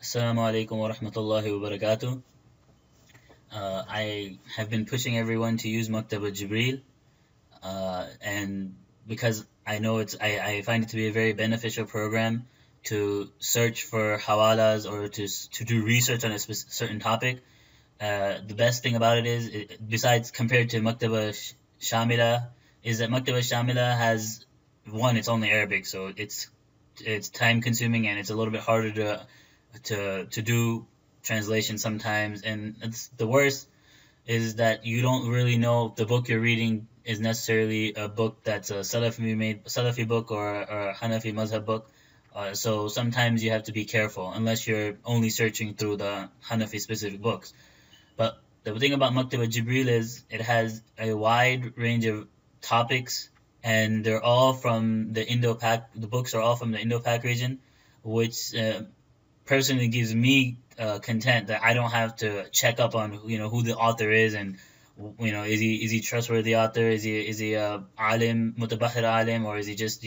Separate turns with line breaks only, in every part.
Assalamu alaikum wa rahmatullahi wa barakatuh. I have been pushing everyone to use Maktaba Jibreel, and because I know I find it to be a very beneficial program to search for hawalas or to do research on a certain topic. The best thing about it is, besides compared to Maktaba Shamila, is that Maktaba Shamila has one, it's only Arabic, so it's time consuming and it's a little bit harder to do translation sometimes, and it's the worst is that you don't really know if the book you're reading is necessarily a book that's a Salafi book or a Hanafi Mazhab book. So sometimes you have to be careful unless you're only searching through the Hanafi specific books. But the thing about Maktaba Jibril is it has a wide range of topics, and they're all from the Indo-Pak. The books are all from the Indo-Pak region, which personally gives me content that I don't have to check up on who the author is, and is he trustworthy author, is he a alim mutabahir alim, or is he just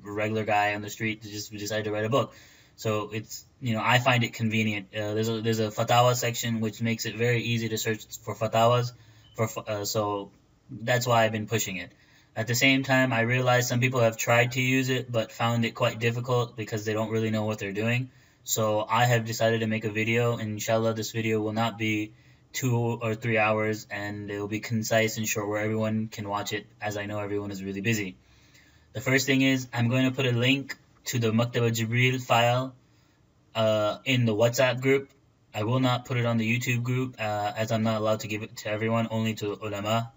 regular guy on the street that just decided to write a book. So it's I find it convenient. There's a fatawa section which makes it very easy to search for fatawas so that's why I've been pushing it. At the same time, I realize some people have tried to use it but found it quite difficult because they don't really know what they're doing. So I have decided to make a video, and inshallah this video will not be 2 or 3 hours, and it will be concise and short where everyone can watch it, as I know everyone is really busy. The first thing is I'm going to put a link to the Maktaba Jibreel file in the WhatsApp group. I will not put it on the YouTube group as I'm not allowed to give it to everyone, only to ulama.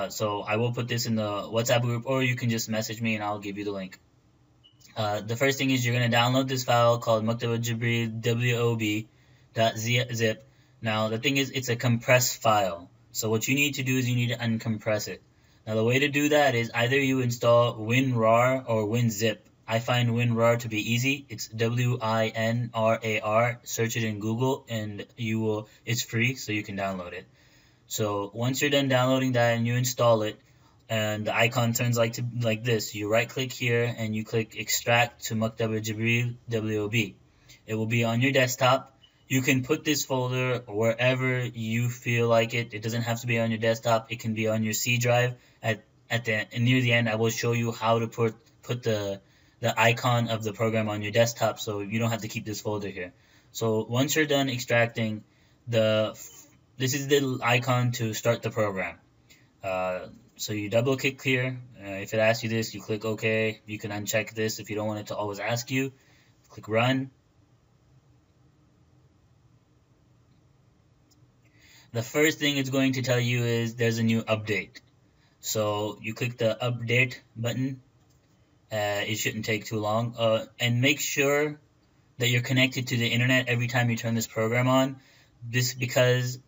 So I will put this in the WhatsApp group, or you can just message me and I'll give you the link. The first thing is you're going to download this file called Maktaba Jibreel wob.zip. Now the thing is, it's a compressed file. So what you need to do is you need to uncompress it. Now the way to do that is either you install WinRAR or WinZip. I find WinRAR to be easy. It's WINRAR. Search it in Google and it's free, so you can download it. So once you're done downloading that and you install it, and the icon turns like this, you right click here and you click extract to Maktaba Jibreel WOB. It will be on your desktop. You can put this folder wherever you feel like it. It doesn't have to be on your desktop. It can be on your C drive. Near the end, I will show you how to put the icon of the program on your desktop, so you don't have to keep this folder here. So once you're done extracting, this is the icon to start the program. So you double click here. If it asks you this, you click OK. You can uncheck this if you don't want it to always ask you. Click Run. The first thing it's going to tell you is there's a new update. So you click the update button. It shouldn't take too long. And make sure that you're connected to the internet every time you turn this program on. This because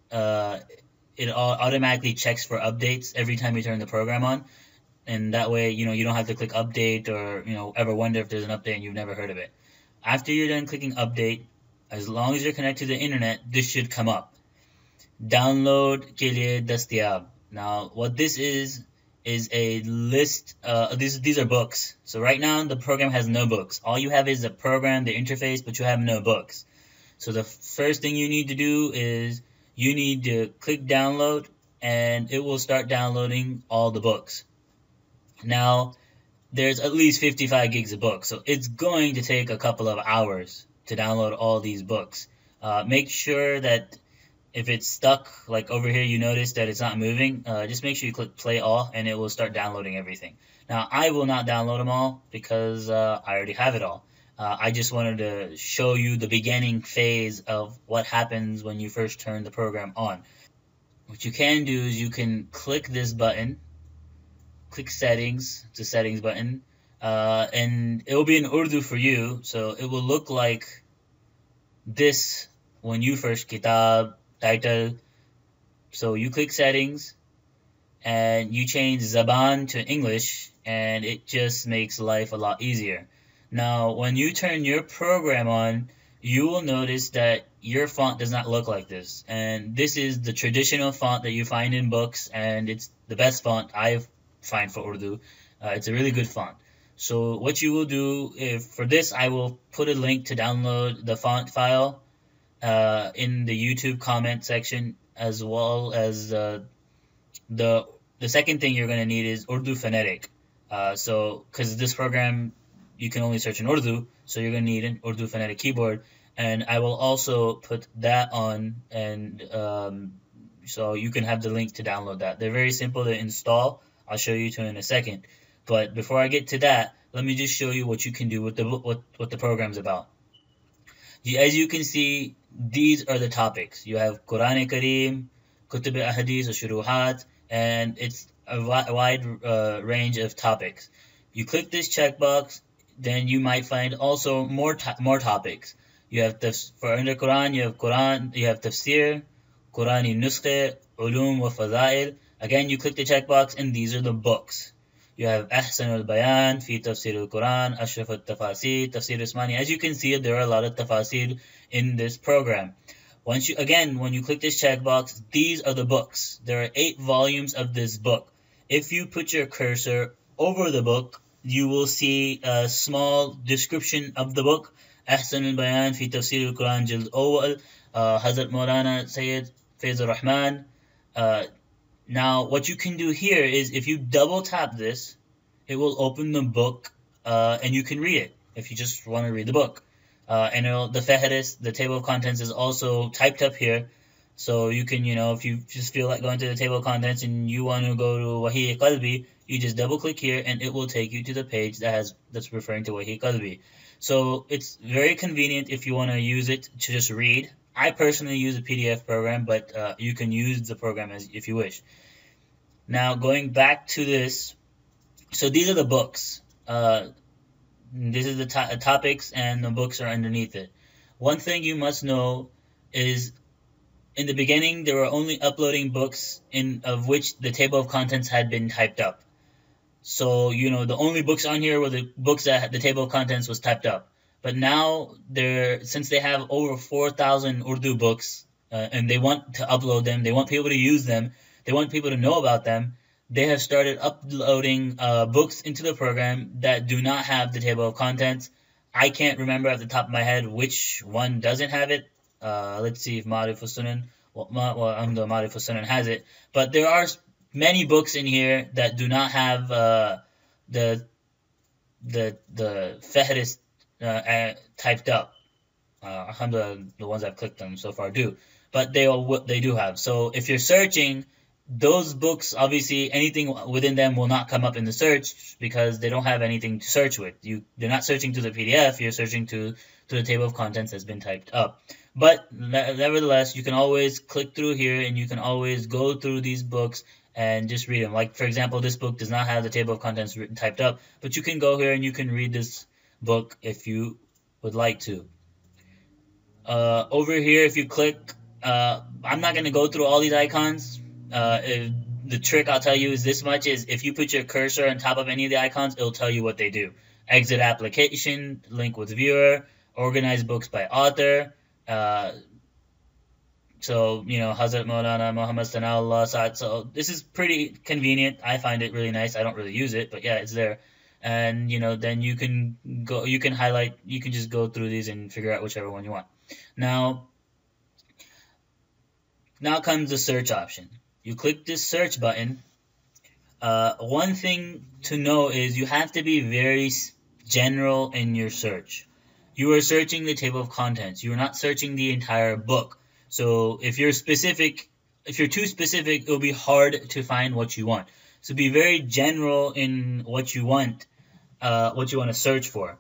it automatically checks for updates every time you turn the program on, and that way you don't have to click update or ever wonder if there's an update and you've never heard of it. After you're done clicking update, as long as you're connected to the internet, this should come up. Download ke liye dastiyab. Now what this is a list. These are books. So right now the program has no books. All you have is the program, the interface, but you have no books. So the first thing you need to do is you need to click download, and it will start downloading all the books. Now, there's at least 55 gigs of books, so it's going to take a couple of hours to download all these books. Make sure that if it's stuck, like over here you notice that it's not moving, just make sure you click play all, and it will start downloading everything. Now, I will not download them all because I already have it all. I just wanted to show you the beginning phase of what happens when you first turn the program on. What you can do is you can click this button, click settings, it's a settings button, and it will be in Urdu for you, so it will look like this when you first kitab, title. So you click settings and you change Zaban to English, and it just makes life a lot easier. Now, when you turn your program on, you will notice that your font does not look like this. And this is the traditional font that you find in books, and it's the best font I find for Urdu. It's a really good font. So what you will do, if for this, I will put a link to download the font file in the YouTube comment section, as well as the the second thing you're going to need is Urdu phonetic. So because this program you can only search in Urdu, so you're going to need an Urdu phonetic keyboard, and I will also put that on, and so you can have the link to download that. They're very simple to install. I'll show you to in a second. But before I get to that, let me just show you what you can do with what the program's about. As you can see, these are the topics. You have Quran Kareem, Kutub Ahadith, or Shuruhat, and it's a wide range of topics. You click this checkbox, then you might find also more topics. You have for under Quran, you have Tafsir, Qurani Nuskhe, Ulum wa Fadail. Again, you click the checkbox, and these are the books. You have Ahsan al-Bayan, Fi Tafsir al-Quran, Ashraf al-Tafasir, Tafsir Usmani. As you can see, there are a lot of tafasir in this program. When you click this checkbox, these are the books. There are 8 volumes of this book. If you put your cursor over the book, you will see a small description of the book. Ahsan al-Bayan, Fi Tafsir al-Quran, Jild Awal, Hazrat Maulana Sayyid Faiz al-Rahman. Now, what you can do here is if you double tap this, it will open the book and you can read it if you just want to read the book. And the Fehris, the table of contents, is also typed up here. So you can, if you just feel like going to the table of contents and you want to go to Wahi Qalbi, you just double click here and it will take you to the page that's referring to Wahi Qalbi. So it's very convenient if you want to use it to just read. I personally use a PDF program, but you can use the program if you wish. Now, going back to this, so these are the books. This is the topics, and the books are underneath it. One thing you must know is, in the beginning, they were only uploading books of which the table of contents had been typed up. So, the only books on here were the books that the table of contents was typed up. But now, since they have over 4,000 Urdu books, and they want to upload them, they want people to use them, they want people to know about them, they have started uploading books into the program that do not have the table of contents. I can't remember at the top of my head which one doesn't have it. Let's see if Ma'arif al-Sunan, Ma'arif al-Sunan has it. But there are many books in here that do not have the Fehris typed up. Alhamdulillah, the ones I've clicked on so far do. But they do have. So if you're searching, those books, obviously, anything within them will not come up in the search because they don't have anything to search with. They're not searching to the PDF, you're searching to the table of contents that's been typed up. But nevertheless, you can always click through here and you can always go through these books and just read them. Like, for example, this book does not have the table of contents typed up, but you can go here and you can read this book if you would like to. Over here, if you click, I'm not going to go through all these icons. The trick I'll tell you is this much, is if you put your cursor on top of any of the icons, it'll tell you what they do. Exit application, link with viewer, organize books by author. So, Hazrat Maulana Muhammad Sana'ullah Sa'ad. So this is pretty convenient. I find it really nice. I don't really use it, but yeah, it's there. And, then you can highlight, you can just go through these and figure out whichever one you want. Now comes the search option. You click this search button. One thing to know is you have to be very general in your search. You are searching the table of contents. You are not searching the entire book. So if you're too specific, it'll be hard to find what you want. So be very general in what you want to search for.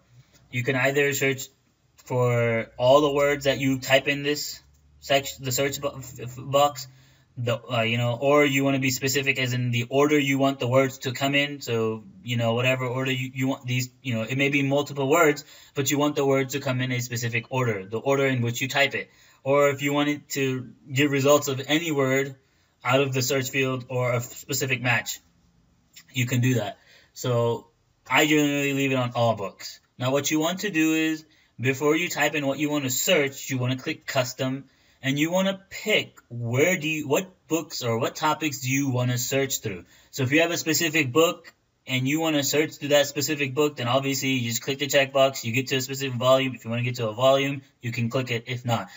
You can either search for all the words that you type in this section, the search box, or you want to be specific as in the order you want the words to come in. So, whatever order you want these, it may be multiple words, but you want the words to come in a specific order, the order in which you type it. Or if you wanted to get results of any word out of the search field or a specific match, you can do that. So I generally leave it on all books. Now what you want to do is, before you type in what you want to search, you want to click custom, and you want to pick what books or what topics do you want to search through. So if you have a specific book, and you want to search through that specific book, then obviously you just click the checkbox. You get to a specific volume. If you want to get to a volume, you can click it. If not,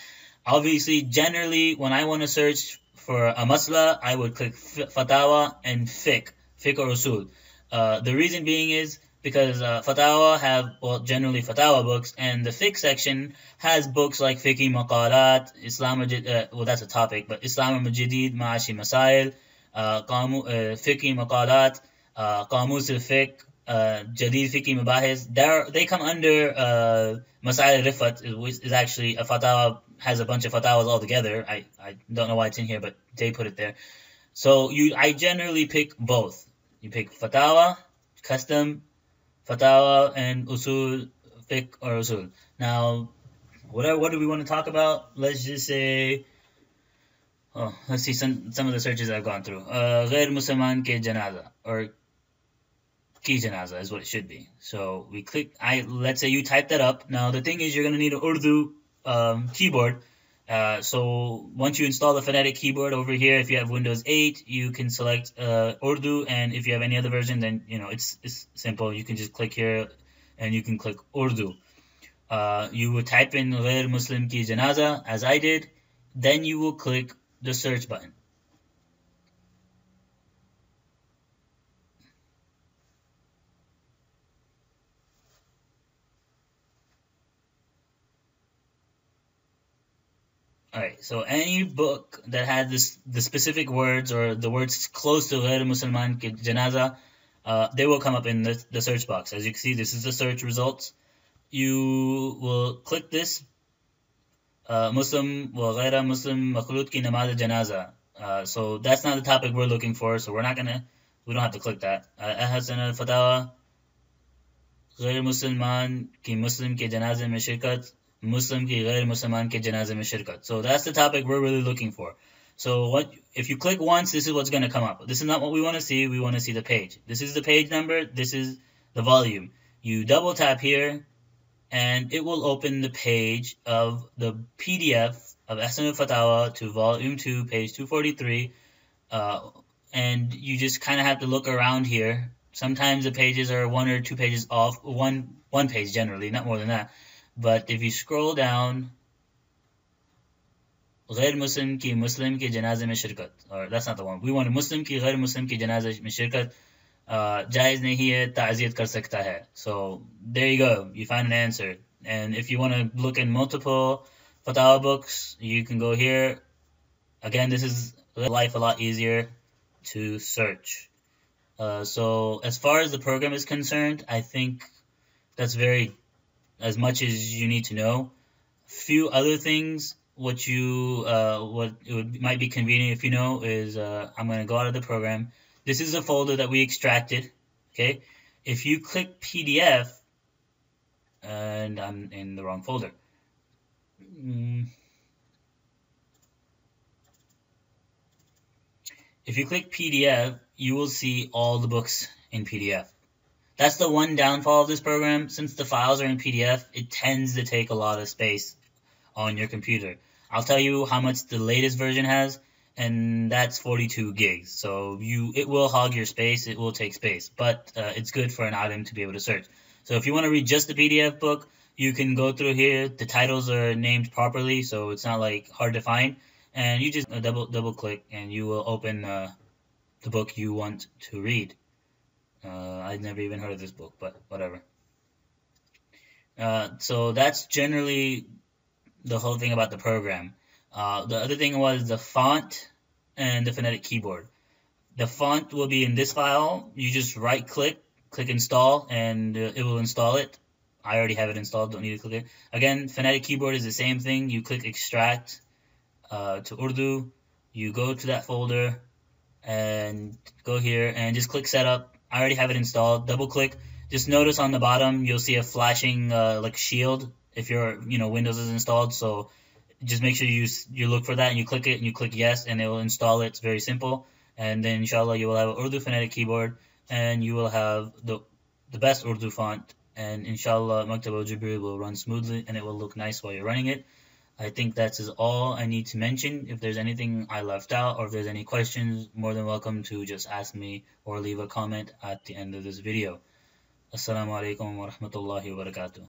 obviously, generally, when I want to search for a masla, I would click fatawa and fiqh or usul. The reason being is because fatawa have, well, generally fatawa books, and the fiqh section has books like fiqh maqalat, well, that's a topic, but Islam al-Majidid, Ma'ashi Masail, fiqh maqalat, Qamus al-Fiqh, Jadid Fiqh Mabahis, they come under Masail al-Rifat, which is actually a fatawa, has a bunch of fatawas all together. I don't know why it's in here, but they put it there. So I generally pick both. You pick fatawa, custom, fatawa, and usul, fiqh or usul. Now, what do we want to talk about? Let's just say, let's see some of the searches I've gone through. غير مسلمان के जनाजा, or ki janaza is what it should be. So we click, let's say you type that up. Now the thing is, you're going to need an Urdu keyboard. So once you install the phonetic keyboard over here, if you have Windows 8, you can select Urdu, and if you have any other version, then it's simple. You can just click here, and you can click Urdu. You would type in Ghair Muslim ki janaza, as I did, then you will click the search button. Alright, so any book that has the specific words or the words close to Ghair Musliman ki janaza, they will come up in the search box. As you can see, this is the search results. You will click this, Muslim wa Ghaira Muslim Makhlut ki namaz janaza. So that's not the topic we're looking for, so we don't have to click that. Ahsan al-Fatawa, Ghair Musliman ki Muslim ke janaze mein shirkat, Muslim ki ghair Musliman ke janaze mein shirkat. So that's the topic we're really looking for. So if you click once, this is what's going to come up. This is not what we want to see. We want to see the page. This is the page number. This is the volume. You double tap here, and it will open the page of the PDF of Ahsan al-Fatawa to volume 2, page 243. And you just kind of have to look around here. Sometimes the pages are 1 or 2 pages off. One page generally, not more than that. But if you scroll down, غير مسلم की मुस्लिम के जनाजे में शिरकत, or that's not the one. We want a Muslim की غير मुस्लिम की जनाजे में शिरकत जायज़ नहीं है, ताज़ियत कर सकता है. So there you go. You find an answer. And if you want to look in multiple fatawa books, you can go here. Again, this is life a lot easier to search. So as far as the program is concerned, I think that's as much as you need to know. Few other things, what it might be convenient if you know is, I'm going to go out of the program. This is a folder that we extracted, okay? If you click PDF, and I'm in the wrong folder. If you click PDF, you will see all the books in PDF. That's the one downfall of this program. Since the files are in PDF, it tends to take a lot of space on your computer. I'll tell you how much the latest version has, and that's 42 gigs. So it will hog your space, it will take space, but it's good for an item to be able to search. So if you want to read just the PDF book, you can go through here. The titles are named properly, so it's not like hard to find. And you just double click, and you will open the book you want to read. I'd never even heard of this book, but whatever. So that's generally the whole thing about the program. The other thing was the font and the phonetic keyboard. The font will be in this file. You just right click install, and it will install it. I already have it installed, don't need to click it. Again, phonetic keyboard is the same thing. You click extract to Urdu. You go to that folder and go here and just click setup. I already have it installed. Double click. Just notice on the bottom you'll see a flashing like shield if your Windows is installed. So just make sure you look for that, and you click it and you click yes, and it will install it. It's very simple. And then inshallah you will have an Urdu phonetic keyboard, and you will have the best Urdu font, and inshallah Maktaba Jibreel will run smoothly and it will look nice while you're running it. I think that is all I need to mention. If there's anything I left out or if there's any questions, more than welcome to just ask me or leave a comment at the end of this video. Assalamu alaikum wa rahmatullahi wa barakatuh.